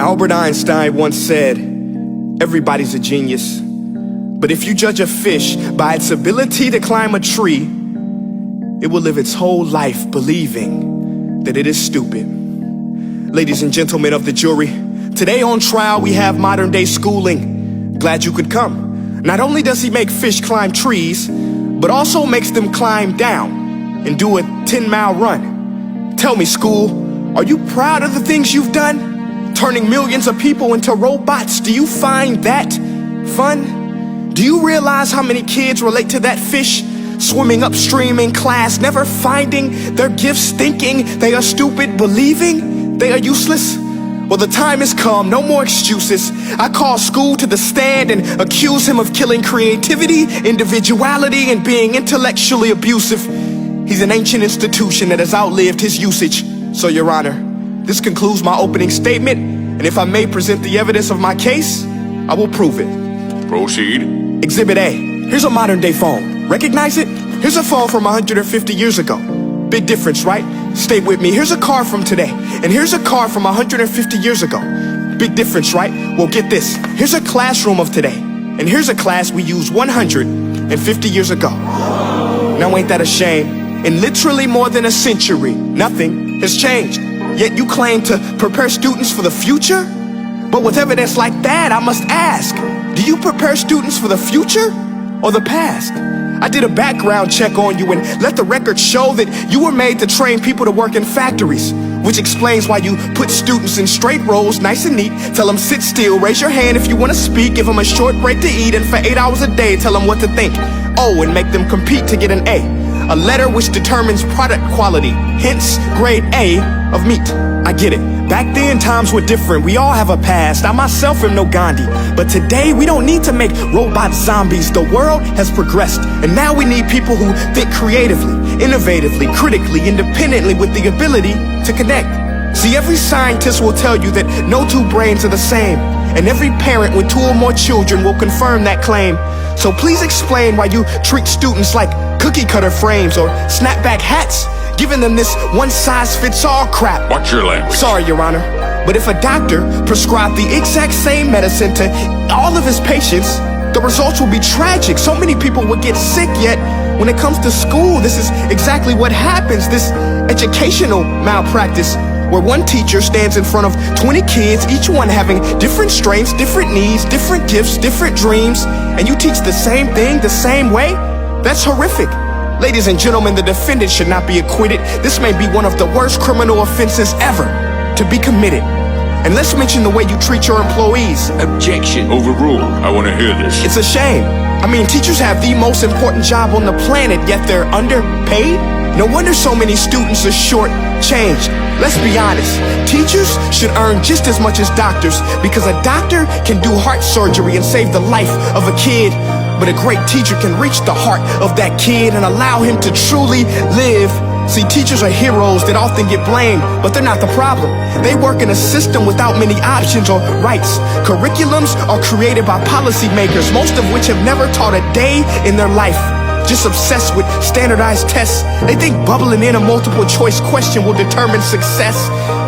Albert Einstein once said, everybody's a genius, but if you judge a fish by its ability to climb a tree, it will live its whole life believing that it is stupid. Ladies and gentlemen of the jury, today on trial we have modern day schooling. Glad you could come. Not only does he make fish climb trees, but also makes them climb down and do a 10-mile run. Tell me, school, are you proud of the things you've done? Turning millions of people into robots, do you find that fun? Do you realize how many kids relate to that fish swimming upstream in class, never finding their gifts, thinking they are stupid, believing they are useless? Well, the time has come, no more excuses. I call school to the stand and accuse him of killing creativity, individuality, and being intellectually abusive. He's an ancient institution that has outlived his usage. So, Your Honor, this concludes my opening statement, and if I may present the evidence of my case, I will prove it. Proceed. Exhibit A. Here's a modern day phone. Recognize it? Here's a phone from 150 years ago. Big difference, right? Stay with me. Here's a car from today, and here's a car from 150 years ago. Big difference, right? Well, get this. Here's a classroom of today, and here's a class we used 150 years ago. Now, ain't that a shame? In literally more than a century, nothing has changed. Yet you claim to prepare students for the future? But with evidence like that, I must ask, do you prepare students for the future or the past? I did a background check on you and let the record show that you were made to train people to work in factories, which explains why you put students in straight rows, nice and neat, tell them sit still, raise your hand if you want to speak, give them a short break to eat, and for 8 hours a day, tell them what to think. Oh, and make them compete to get an A letter which determines product quality, hence grade A of meat. I get it. Back then, times were different. We all have a past. I myself am no Gandhi. But today, we don't need to make robots zombies. The world has progressed. And now we need people who think creatively, innovatively, critically, independently, with the ability to connect. See, every scientist will tell you that no two brains are the same. And every parent with 2 or more children will confirm that claim. So please explain why you treat students like cookie cutter frames or snapback hats, giving them this one-size-fits-all crap. Watch your language. Sorry, Your Honor, but if a doctor prescribed the exact same medicine to all of his patients, the results will be tragic. So many people would get sick, yet when it comes to school, this is exactly what happens. This educational malpractice, where one teacher stands in front of 20 kids, each one having different strengths, different needs, different gifts, different dreams, and you teach the same thing the same way? That's horrific. Ladies and gentlemen, the defendant should not be acquitted. This may be one of the worst criminal offenses ever to be committed. And let's mention the way you treat your employees. Objection. Overruled. I want to hear this. It's a shame. I mean, teachers have the most important job on the planet, yet they're underpaid? No wonder so many students are short-changed. Let's be honest, teachers should earn just as much as doctors, because a doctor can do heart surgery and save the life of a kid, but a great teacher can reach the heart of that kid and allow him to truly live. See, teachers are heroes that often get blamed, but they're not the problem. They work in a system without many options or rights. Curriculums are created by policymakers, most of which have never taught a day in their life. Just obsessed with standardized tests. They think bubbling in a multiple choice question will determine success.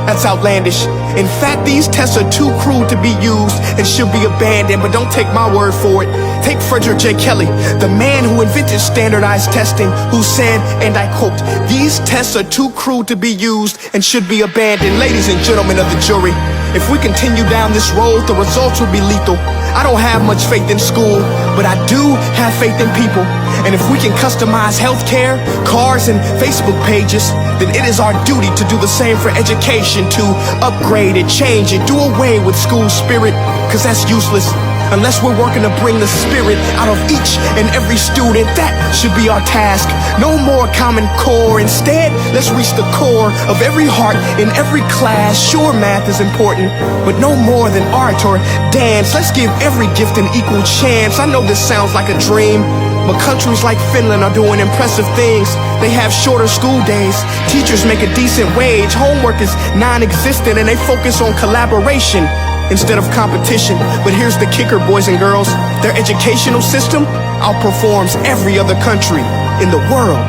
That's outlandish. In fact, these tests are too cruel to be used and should be abandoned, but don't take my word for it. Take Frederick J. Kelly, the man who invented standardized testing, who said, and I quote, "These tests are too cruel to be used and should be abandoned." Ladies and gentlemen of the jury, if we continue down this road, the results will be lethal. I don't have much faith in school, but I do have faith in people. And if we can customize healthcare, cars, and Facebook pages, then it is our duty to do the same for education, to upgrade and change and do away with school spirit, because that's useless. Unless we're working to bring the spirit out of each and every student, that should be our task. No more Common Core. Instead, let's reach the core of every heart in every class. Sure, math is important, but no more than art or dance. Let's give every gift an equal chance. I know this sounds like a dream, but countries like Finland are doing impressive things. They have shorter school days, teachers make a decent wage, homework is non-existent, and they focus on collaboration instead of competition. But here's the kicker, boys and girls. Their educational system outperforms every other country in the world.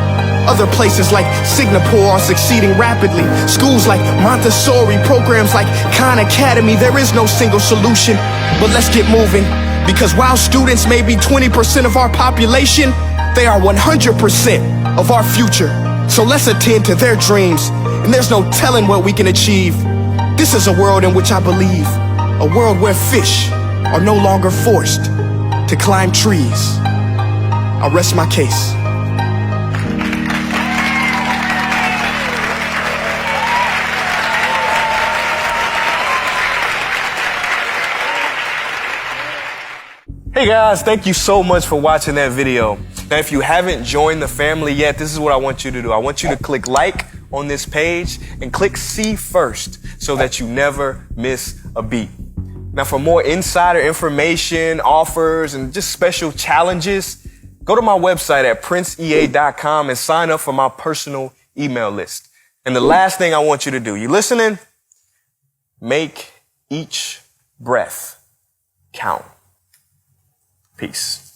Other places like Singapore are succeeding rapidly. Schools like Montessori, programs like Khan Academy. There is no single solution, but let's get moving. Because while students may be 20% of our population, they are 100% of our future. So let's attend to their dreams, and there's no telling what we can achieve. This is a world in which I believe, a world where fish are no longer forced to climb trees. I rest my case. Hey guys, thank you so much for watching that video. Now, if you haven't joined the family yet, this is what I want you to do. I want you to click like on this page and click see first so that you never miss a beat. Now, for more insider information, offers, and just special challenges, go to my website at princeea.com and sign up for my personal email list. And the last thing I want you to do, you listening? Make each breath count. Peace.